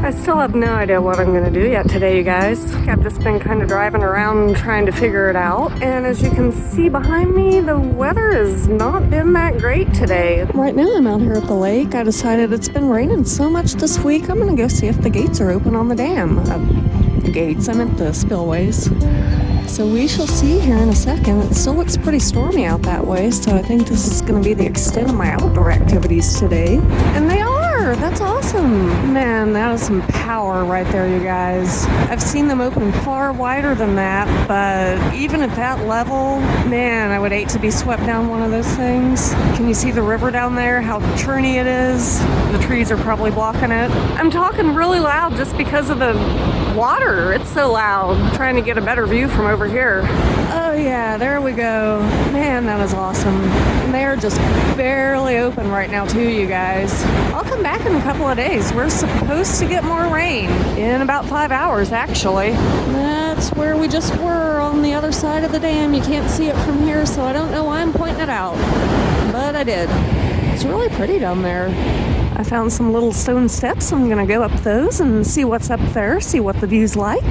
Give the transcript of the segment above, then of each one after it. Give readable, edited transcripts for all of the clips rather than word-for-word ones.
I still have no idea what I'm gonna do yet today, you guys. I've just been kind of driving around trying to figure it out. And as you can see behind me, the weather has not been that great today. Right now I'm out here at the lake. I decided it's been raining so much this week, I'm gonna go see if the gates are open on the dam. The gates, I meant the spillways. So we shall see here in a second. It still looks pretty stormy out that way, so I think this is going to be the extent of my outdoor activities today. And they are! That's awesome! Man, that is some power right there, you guys. I've seen them open far wider than that, but even at that level, man, I would hate to be swept down one of those things. Can you see the river down there? How churny it is? The trees are probably blocking it. I'm talking really loud just because of the water. It's so loud. I'm trying to get a better view from over here. Oh yeah, there we go. Man, that is awesome. And they're just barely open right now too, you guys. I'll come back in a couple of days. We're supposed to get more rain in about 5 hours, actually. That's where we just were on the other side of the dam. You can't see it from here, so I don't know why I'm pointing it out. But I did. It's really pretty down there. I found some little stone steps. I'm gonna go up those and see what's up there, see what the view's like.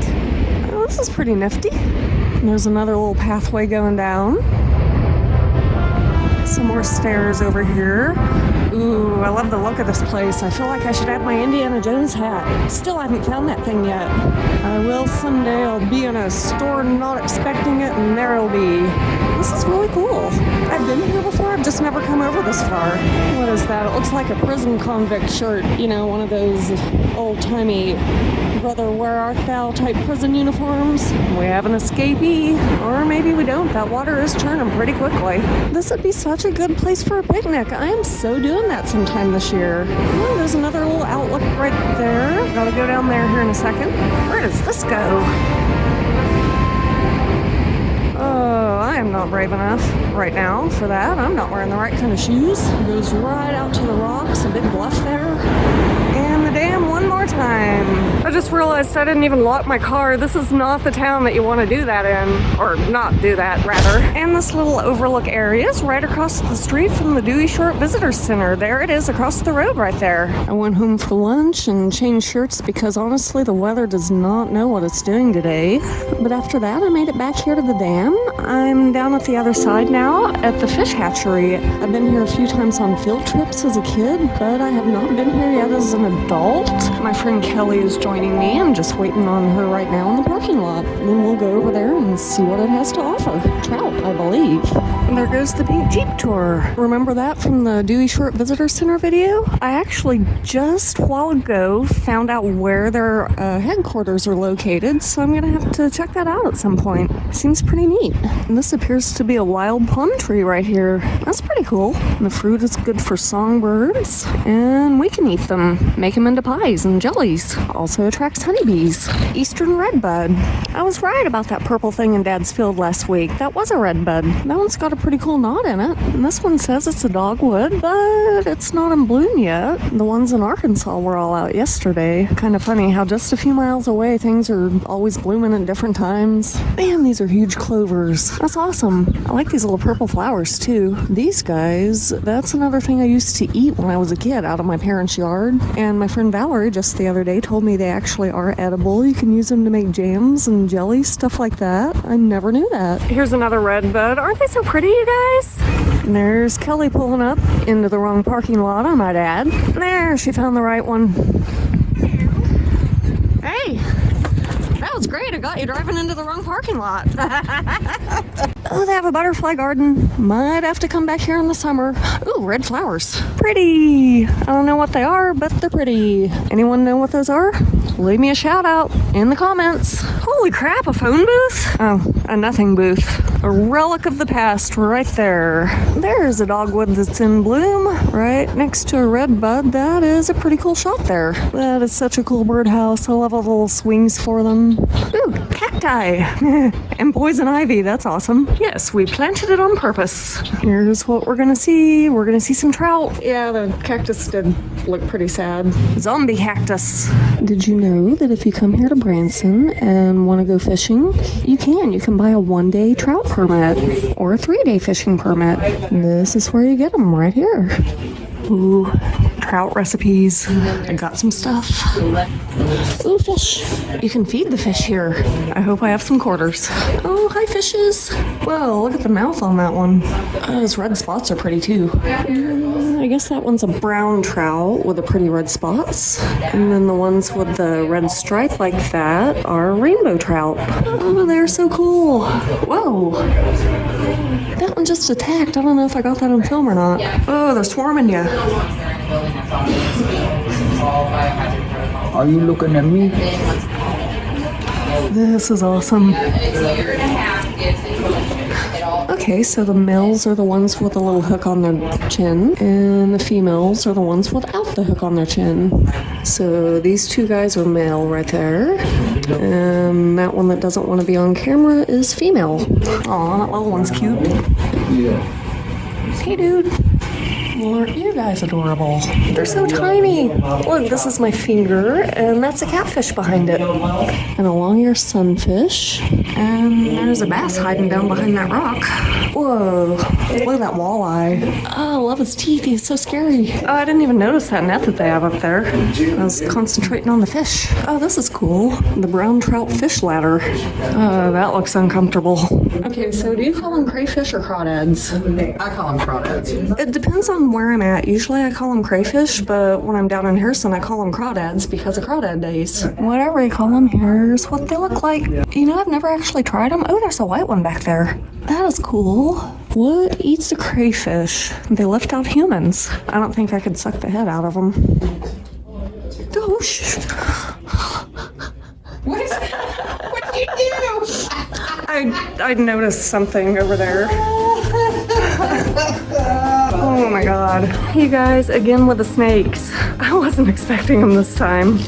Oh, this is pretty nifty. And there's another little pathway going down. Some more stairs over here. Ooh, I love the look of this place. I feel like I should have my Indiana Jones hat. Still haven't found that thing yet. I will someday. I'll be in a store not expecting it, and there it'll be. This is really cool. I've been here before, I've just never come over this far. What is that? It looks like a prison convict shirt. You know, one of those old-timey brother where art thou type prison uniforms. We have an escapee, or maybe we don't. That water is churning pretty quickly. This would be such a good place for a picnic. I am so doing that sometime this year. Oh, there's another little outlook right there. Gotta go down there here in a second. Where does this go? Oh, I am not brave enough right now for that. I'm not wearing the right kind of shoes. It goes right out to the rocks, a big bluff there. And the dam one more time. I just realized I didn't even lock my car. This is not the town that you want to do that in. Or not do that, rather. And this little overlook area is right across the street from the Dewey Short Visitor Center. There it is across the road right there. I went home for lunch and changed shirts because honestly the weather does not know what it's doing today. But after that I made it back here to the dam. I'm down at the other side now at the fish hatchery. I've been here a few times on field trips as a kid, but I have not been here yet as an adult. My friend Kelly is joining me. I'm just waiting on her right now in the parking lot. And then we'll go over there and see what it has to offer. Trout, I believe. And there goes the pink Jeep tour. Remember that from the Dewey Short Visitor Center video? I actually just a while ago found out where their headquarters are located, so I'm gonna have to check that out at some point. Seems pretty neat. And this appears to be a wild plum tree right here. That's pretty cool. And the fruit is good for songbirds, and we can eat them. Make them into pies and jellies. Also attracts honeybees. Eastern redbud. I was right about that purple thing in Dad's field last week. That was a redbud. That one's got a pretty cool knot in it. And this one says it's a dogwood, but it's not in bloom yet. The ones in Arkansas were all out yesterday. Kind of funny how just a few miles away things are always blooming at different times. Man, these are huge clovers. That's awesome. I like these little purple flowers too. These guys, that's another thing I used to eat when I was a kid out of my parents' yard. And my friend Valerie just the other day told me they actually are edible. You can use them to make jams and jelly, stuff like that. I never knew that. Here's another redbud. Aren't they so pretty, you guys? And there's Kelly pulling up into the wrong parking lot, I might add. There, she found the right one. Hey, that was great. I got you driving into the wrong parking lot. Oh, they have a butterfly garden. Might have to come back here in the summer. Ooh, red flowers. Pretty. I don't know what they are, but they're pretty. Anyone know what those are? Leave me a shout out in the comments. Holy crap, a phone booth? Oh, a nothing booth. A relic of the past right there. There's a dogwood that's in bloom right next to a redbud. That is a pretty cool shot there. That is such a cool birdhouse. I love all the little swings for them. Ooh, cacti. And poison ivy. That's awesome. Yes, we planted it on purpose. Here's what we're gonna see. We're gonna see some trout. Yeah, the cactus did look pretty sad. Zombie cactus. Did you know that if you come here to Branson and want to go fishing, you can. You can buy a 1-day trout permit or a 3-day fishing permit. This is where you get them, right here. Ooh, trout recipes. I got some stuff. Ooh, fish. You can feed the fish here. I hope I have some quarters. Oh, hi, fishes. Whoa, look at the mouth on that one. Those red spots are pretty too. I guess that one's a brown trout with the pretty red spots. And then the ones with the red stripe like that are rainbow trout. Oh, they're so cool. Whoa. That one just attacked. I don't know if I got that on film or not. Oh, they're swarming you. Are you looking at me? This is awesome. Okay, so the males are the ones with a little hook on their chin, and the females are the ones without the hook on their chin. So these two guys are male right there, and that one that doesn't want to be on camera is female. Aw, that little one's cute. Yeah. Hey, dude. Well, aren't you guys adorable? They're so tiny. Look, this is my finger, and that's a catfish behind it. And a long-eared sunfish. And there's a bass hiding down behind that rock. Whoa, look at that walleye. Oh, I love his teeth. He's so scary. Oh, I didn't even notice that net that they have up there. I was concentrating on the fish. Oh, this is cool. The brown trout fish ladder. Oh, that looks uncomfortable. Okay, so do you call them crayfish or crawdads? I call them crawdads. It depends on where I'm at. Usually I call them crayfish, but when I'm down in Harrison, I call them crawdads because of crawdad days. Whatever you call them, here's what they look like. You know, I've never actually tried them. Oh, there's a white one back there. That is cool. What eats a crayfish? They lift out humans. I don't think I could suck the head out of them. Oh, shh. What did you do? I noticed something over there. Oh my god. You guys, again with the snakes. I wasn't expecting them this time.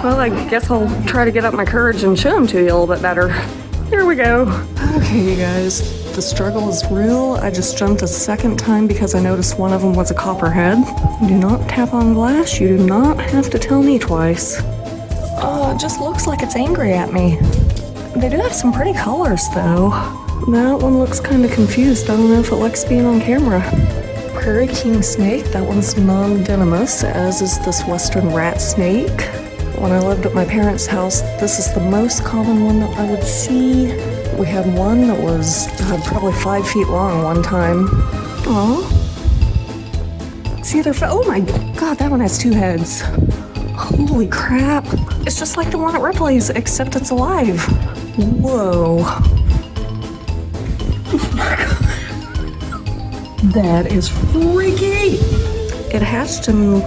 Well, I guess I'll try to get up my courage and show them to you a little bit better. Here we go. Okay, you guys, the struggle is real. I just jumped a second time because I noticed one of them was a copperhead. Do not tap on glass. You do not have to tell me twice. Oh, it just looks like it's angry at me. They do have some pretty colors, though. That one looks kind of confused. I don't know if it likes being on camera. Prairie king snake, that one's non-venomous, as is this western rat snake. When I lived at my parents' house, this is the most common one that I would see. We had one that was probably 5 feet long one time. Aw. See, oh my god, that one has 2 heads. Holy crap. It's just like the one at Ripley's, except it's alive. Whoa. That is freaky. It hatched in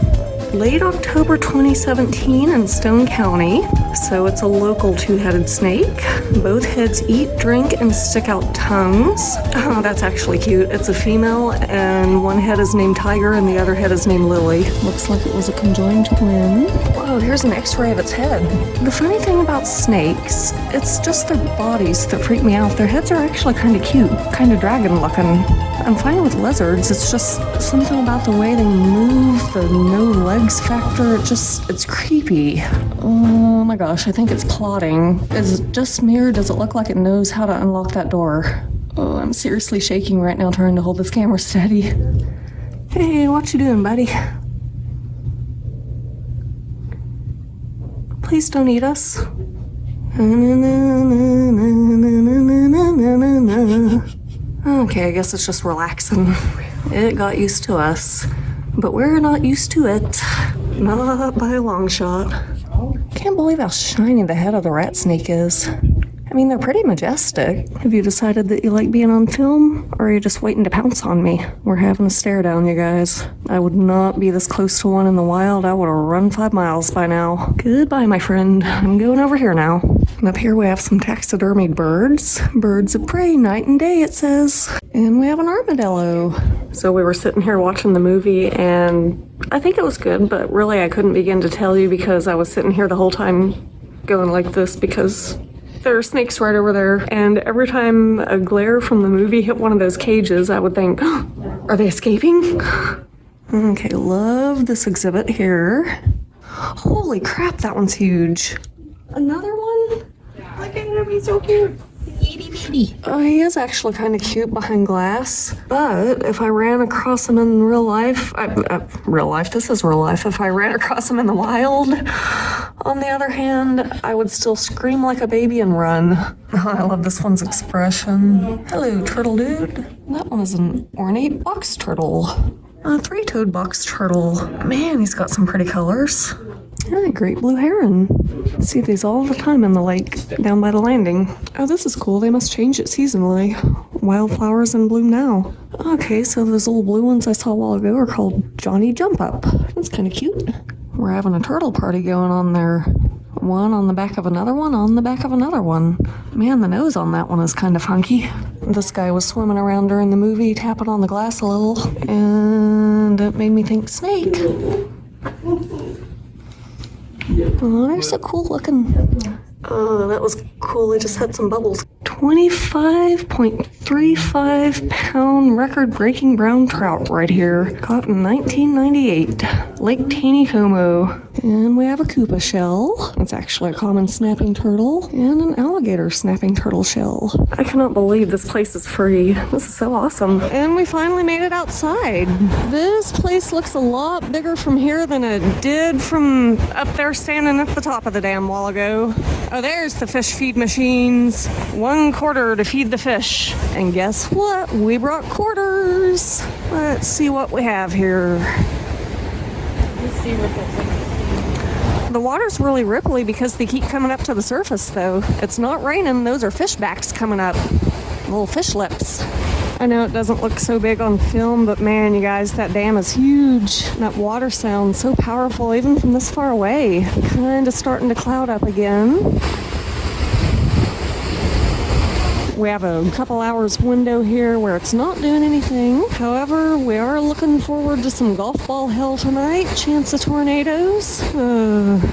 late October 2017 in Stone County, so it's a local 2-headed snake. Both heads eat, drink, and stick out tongues. Oh, that's actually cute. It's a female, and one head is named Tiger, and the other head is named Lily. Looks like it was a conjoined twin. Whoa, here's an x-ray of its head. The funny thing about snakes, it's just their bodies that freak me out. Their heads are actually kind of cute, kind of dragon-looking. I'm fine with lizards. It's just something about the way they move, the no legs factor. It's creepy. Oh my gosh, I think it's plotting. Is it just me or does it look like it knows how to unlock that door? Oh, I'm seriously shaking right now trying to hold this camera steady. Hey, what you doing, buddy? Please don't eat us. Okay, I guess it's just relaxing. It got used to us, but we're not used to it. Not by a long shot. Can't believe how shiny the head of the rat snake is. I mean, they're pretty majestic. Have you decided that you like being on film, or are you just waiting to pounce on me? We're having a stare down, you guys. I would not be this close to one in the wild. I would have run 5 miles by now. Goodbye, my friend. I'm going over here now. And up here we have some taxidermied birds. Birds of prey, night and day, it says. And we have an armadillo. So we were sitting here watching the movie, and I think it was good, but really I couldn't begin to tell you because I was sitting here the whole time going like this because there are snakes right over there, and every time a glare from the movie hit one of those cages, I would think, oh, are they escaping? Okay, love this exhibit here. Holy crap, that one's huge. Another one? Look at him, he's so cute. itty bitty. He is actually kind of cute behind glass, but if I ran across him in real life, this is real life. If I ran across him in the wild, on the other hand, I would still scream like a baby and run. Oh, I love this one's expression. Hello, turtle dude. That one is an ornate box turtle. A three-toed box turtle. Man, he's got some pretty colors. Yeah, great blue heron. See these all the time in the lake, down by the landing. Oh, this is cool. They must change it seasonally. Wildflowers in bloom now. Okay, so those little blue ones I saw a while ago are called Johnny Jump Up. That's kind of cute. We're having a turtle party going on there. One on the back of another one, on the back of another one. Man, the nose on that one is kind of funky. This guy was swimming around during the movie, tapping on the glass a little, and it made me think snake. Oh, they're so cool looking. Oh, that was cool. I just had some bubbles. 25.35 pound record-breaking brown trout right here. Caught in 1998. Lake Taneycomo. And we have a Koopa shell. It's actually a common snapping turtle. And an alligator snapping turtle shell. I cannot believe this place is free. This is so awesome. And we finally made it outside. This place looks a lot bigger from here than it did from up there standing at the top of the dam a while ago. Oh, there's the fish feed machines. 1 quarter to feed the fish. And guess what? We brought quarters. Let's see what we have here. The water's really ripply because they keep coming up to the surface, though. It's not raining. Those are fish backs coming up. Little fish lips. I know it doesn't look so big on film, but man, you guys, that dam is huge. That water sounds so powerful even from this far away. Kind of starting to cloud up again. We have a couple hours window here where it's not doing anything. However, we are looking forward to some golf ball hell tonight. Chance of tornadoes.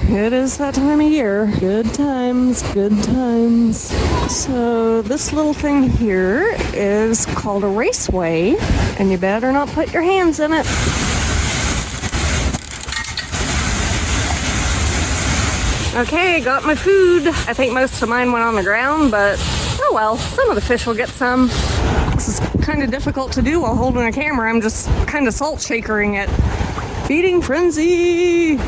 It is that time of year. Good times, good times. So this little thing here is called a raceway, and you better not put your hands in it. Okay, got my food. I think most of mine went on the ground, but oh well, some of the fish will get some. This is kind of difficult to do while holding a camera. I'm just kind of salt shakering it. Feeding frenzy!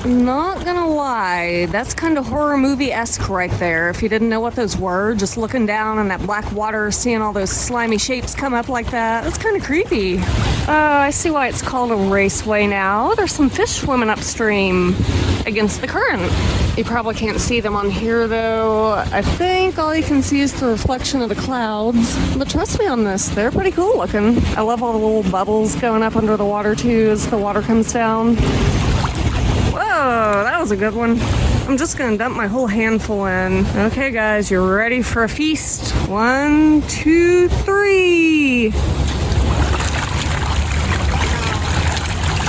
Not gonna lie, that's kind of horror movie-esque right there. If you didn't know what those were, just looking down in that black water, seeing all those slimy shapes come up like that, that's kind of creepy. I see why it's called a raceway now. There's some fish swimming upstream against the current. You probably can't see them on here though. I think all you can see is the reflection of the clouds. But trust me on this, they're pretty cool looking. I love all the little bubbles going up under the water too as the water comes down. Whoa, that was a good one. I'm just gonna dump my whole handful in. Okay guys, you're ready for a feast. 1, 2, 3.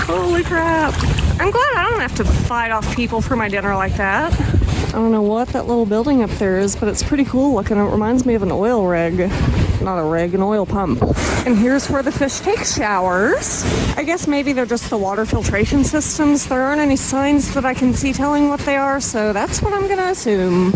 Holy crap. I'm glad I don't have to fight off people for my dinner like that. I don't know what that little building up there is, but it's pretty cool looking. It reminds me of an oil rig. Not a rig, an oil pump. And here's where the fish take showers. I guess maybe they're just the water filtration systems. There aren't any signs that I can see telling what they are, so that's what I'm gonna assume.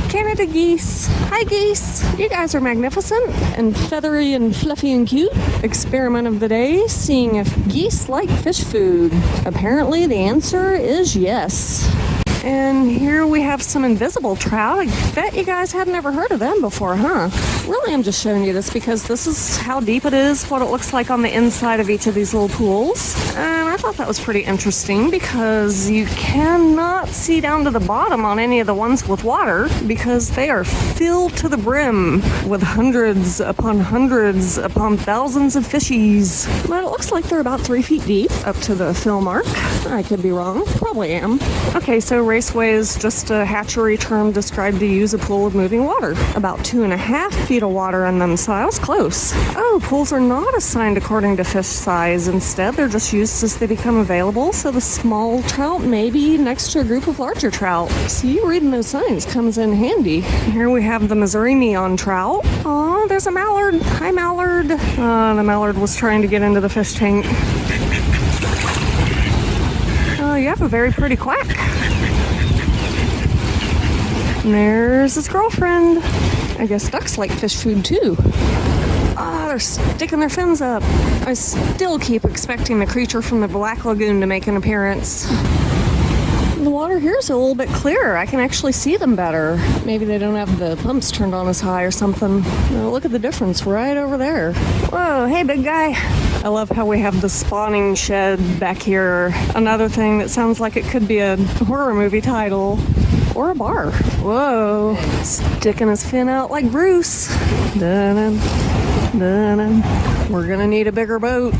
Canada geese. Hi geese. You guys are magnificent and feathery and fluffy and cute. Experiment of the day, seeing if geese like fish food. Apparently the answer is yes. And here we have some invisible trout. I bet you guys had never heard of them before, huh? Really, I'm just showing you this because this is how deep it is, what it looks like on the inside of each of these little pools. And I thought that was pretty interesting because you cannot see down to the bottom on any of the ones with water because they are filled to the brim with hundreds upon thousands of fishies. But it looks like they're about 3 feet deep up to the fill mark. I could be wrong, probably am. Okay, so raceway is just a hatchery term described to use a pool of moving water. About 2.5 feet of water in them, so I was close. Oh, pools are not assigned according to fish size. Instead, they're just used as they become available, so the small trout may be next to a group of larger trout. See, reading those signs comes in handy. Here we have the Missouri neon trout. Aw, there's a mallard. Hi, mallard. The mallard was trying to get into the fish tank. You have a very pretty quack. And there's his girlfriend. I guess ducks like fish food too. Ah, they're sticking their fins up. I still keep expecting the creature from the Black Lagoon to make an appearance. The water here is a little bit clearer. I can actually see them better. Maybe they don't have the pumps turned on as high or something. Oh, look at the difference right over there. Whoa, hey big guy. I love how we have the spawning shed back here. Another thing that sounds like it could be a horror movie title. Or a bar. Whoa, sticking his fin out like Bruce. Dun-dun, dun-dun. We're gonna need a bigger boat.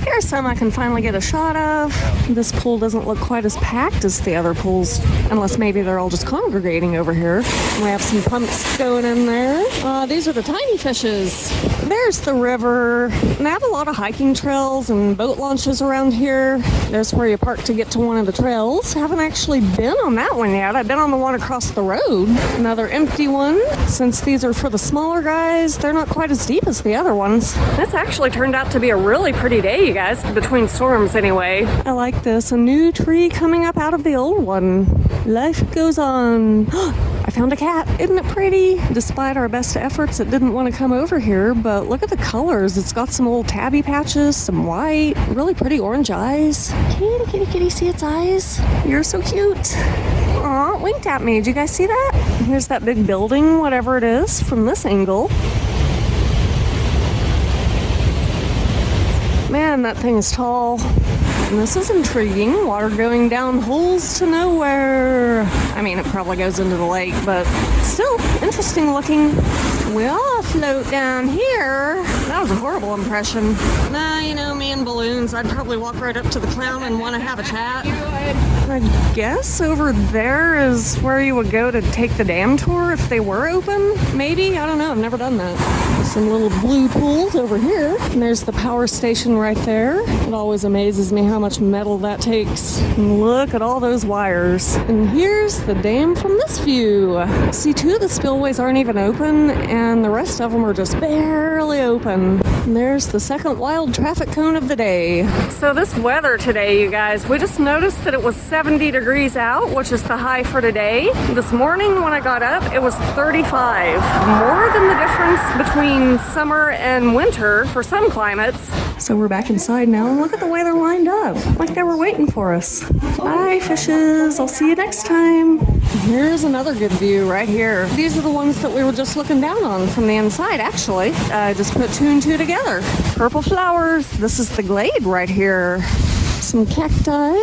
Here's some I can finally get a shot of. This pool doesn't look quite as packed as the other pools, unless maybe they're all just congregating over here. We have some pumps going in there. These are the tiny fishes. There's the river. They have a lot of hiking trails and boat launches around here. There's where you park to get to one of the trails. Haven't actually been on that one yet. I've been on the one across the road. Another empty one. Since these are for the smaller guys, they're not quite as deep as the other ones. This actually turned out to be a really pretty day, you guys, between storms anyway. I like this. A new tree coming up out of the old one. Life goes on. I found a cat. Isn't it pretty? Despite our best efforts, it didn't want to come over here, but look at the colors. It's got some old tabby patches, some white, really pretty orange eyes. Kitty, kitty, kitty, see its eyes? You're so cute. Aw, it winked at me. Did you guys see that? Here's that big building, whatever it is, from this angle. Man, that thing is tall. And this is intriguing. Water going down holes to nowhere. I mean, it probably goes into the lake, but still interesting looking. We all float down here. That was a horrible impression. Nah, you know, me and balloons, I'd probably walk right up to the clown and want to have a chat. I guess over there is where you would go to take the dam tour if they were open. Maybe, I don't know, I've never done that. Some little blue pools over here. And there's the power station right there. It always amazes me how much metal that takes. And look at all those wires. And here's the dam from this view. See, two of the spillways aren't even open, and the rest of them are just barely open. And there's the second wild traffic cone of the day. So this weather today, you guys, we just noticed that it was 70 degrees out, which is the high for today. This morning when I got up, it was 35. More than the difference between summer and winter for some climates. So we're back inside now, and look at the way they're lined up, like they were waiting for us. Bye, fishes. I'll see you next time. Here's another good view right here. These are the ones that we were just looking down on from the inside, actually. I just put two and two together. Purple flowers. This is the glade right here. Some cacti.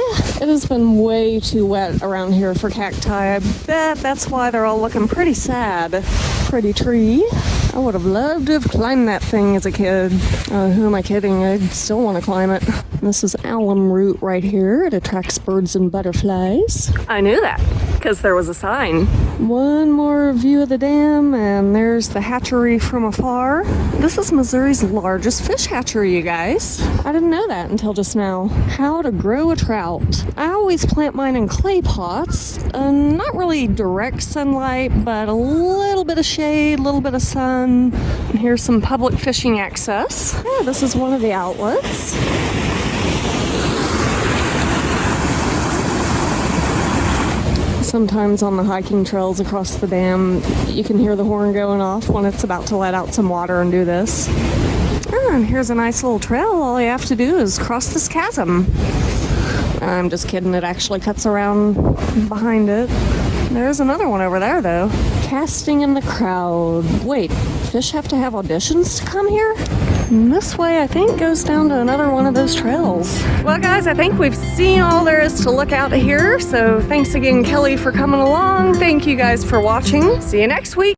It has been way too wet around here for cacti. I bet that's why they're all looking pretty sad. Pretty tree. I would have loved to have climbed that thing as a kid. Who am I kidding? I'd still want to climb it. This is alum root right here. It attracts birds and butterflies. I knew that because there was a sign. One more view of the dam, and there's the hatchery from afar. This is Missouri's largest fish hatchery, you guys. I didn't know that until just now. How to grow a trout. I always plant mine in clay pots. Not really direct sunlight, but a little bit of shade, a little bit of sun. And here's some public fishing access. Yeah, this is one of the outlets. Sometimes on the hiking trails across the dam, you can hear the horn going off when it's about to let out some water and do this. And here's a nice little trail. All you have to do is cross this chasm. I'm just kidding. It actually cuts around behind it. There's another one over there, though. Casting in the crowd. Wait, fish have to have auditions to come here? And this way, I think, goes down to another one of those trails. Well, guys, I think we've seen all there is to look out here. So thanks again, Kelly, for coming along. Thank you guys for watching. See you next week.